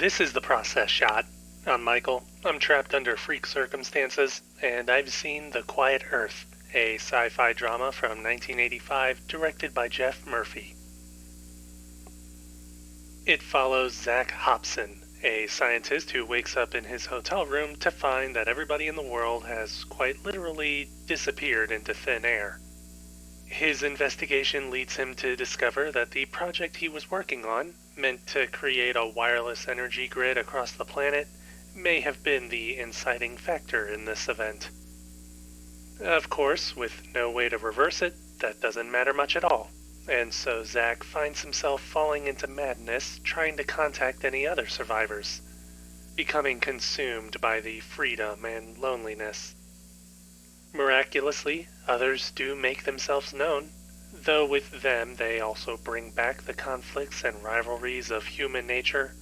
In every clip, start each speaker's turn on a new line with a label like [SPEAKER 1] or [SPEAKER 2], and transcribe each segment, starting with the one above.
[SPEAKER 1] This is the process shot. I'm Michael. I'm trapped under freak circumstances, and I've seen The Quiet Earth, a sci-fi drama from 1985 directed by Geoff Murphy. It follows Zach Hobson, a scientist who wakes up in his hotel room to find that everybody in the world has quite literally disappeared into thin air. His investigation leads him to discover that the project he was working on, meant to create a wireless energy grid across the planet, may have been the inciting factor in this event. Of course, with no way to reverse it, that doesn't matter much at all, and so Zach finds himself falling into madness trying to contact any other survivors, becoming consumed by the freedom and loneliness. Miraculously, others do make themselves known, though with them they also bring back the conflicts and rivalries of human nature,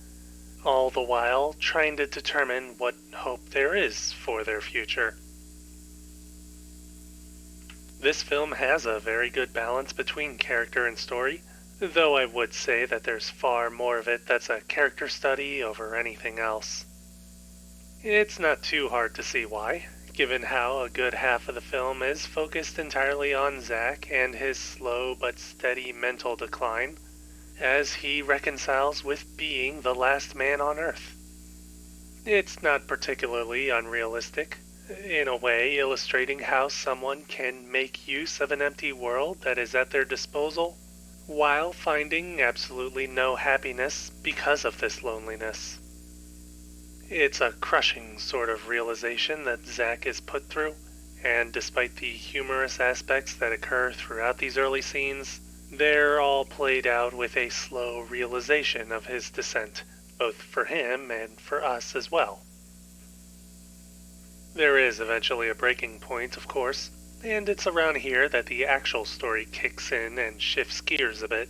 [SPEAKER 1] all the while trying to determine what hope there is for their future. This film has a very good balance between character and story, though I would say that there's far more of it that's a character study over anything else. It's not too hard to see why, given how a good half of the film is focused entirely on Zach and his slow but steady mental decline, as he reconciles with being the last man on Earth. It's not particularly unrealistic, in a way illustrating how someone can make use of an empty world that is at their disposal, while finding absolutely no happiness because of this loneliness. It's a crushing sort of realization that Zach is put through, and despite the humorous aspects that occur throughout these early scenes, they're all played out with a slow realization of his descent, both for him and for us as well. There is eventually a breaking point, of course, and it's around here that the actual story kicks in and shifts gears a bit.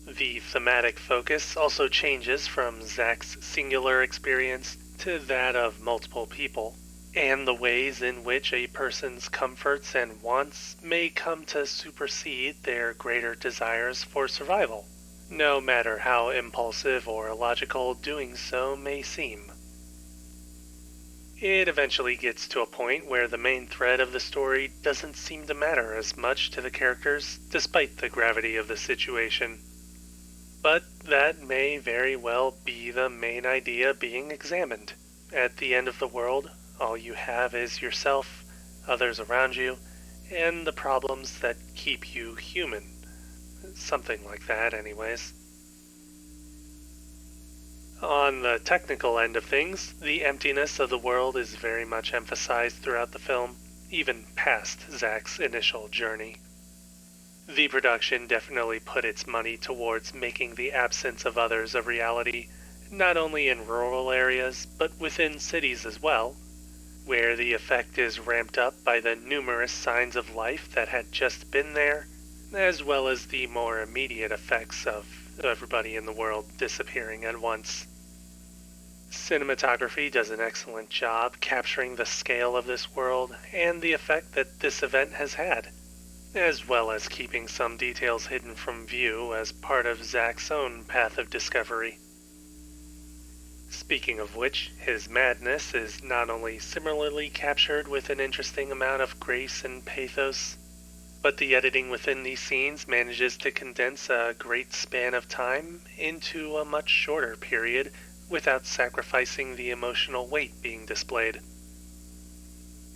[SPEAKER 1] The thematic focus also changes from Zach's singular experience to that of multiple people, and the ways in which a person's comforts and wants may come to supersede their greater desires for survival, no matter how impulsive or illogical doing so may seem. It eventually gets to a point where the main thread of the story doesn't seem to matter as much to the characters, despite the gravity of the situation. But that may very well be the main idea being examined. At the end of the world, all you have is yourself, others around you, and the problems that keep you human. Something like that, anyways. On the technical end of things, the emptiness of the world is very much emphasized throughout the film, even past Zach's initial journey. The production definitely put its money towards making the absence of others a reality, not only in rural areas, but within cities as well, where the effect is ramped up by the numerous signs of life that had just been there, as well as the more immediate effects of everybody in the world disappearing at once. Cinematography does an excellent job capturing the scale of this world and the effect that this event has had, as well as keeping some details hidden from view as part of Zach's own path of discovery. Speaking of which, his madness is not only similarly captured with an interesting amount of grace and pathos, but the editing within these scenes manages to condense a great span of time into a much shorter period without sacrificing the emotional weight being displayed.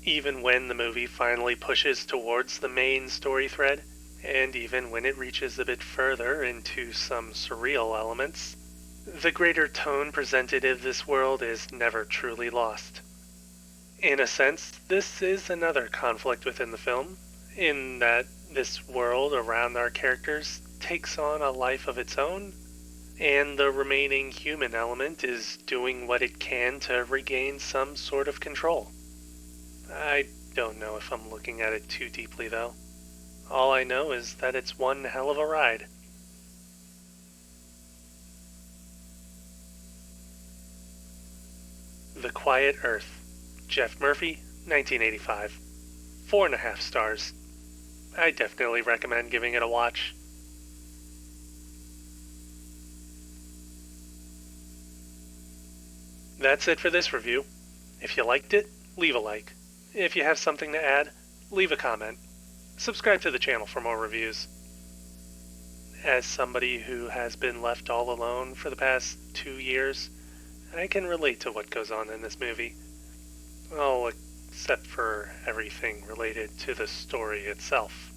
[SPEAKER 1] Even when the movie finally pushes towards the main story thread, and even when it reaches a bit further into some surreal elements, the greater tone presented of this world is never truly lost. In a sense, this is another conflict within the film, in that this world around our characters takes on a life of its own, and the remaining human element is doing what it can to regain some sort of control. I don't know if I'm looking at it too deeply, though. All I know is that it's one hell of a ride. The Quiet Earth. Geoff Murphy, 1985. 4.5 stars. I definitely recommend giving it a watch. That's it for this review. If you liked it, leave a like. If you have something to add, leave a comment. Subscribe to the channel for more reviews. As somebody who has been left all alone for the past 2 years, I can relate to what goes on in this movie. Well, except for everything related to the story itself.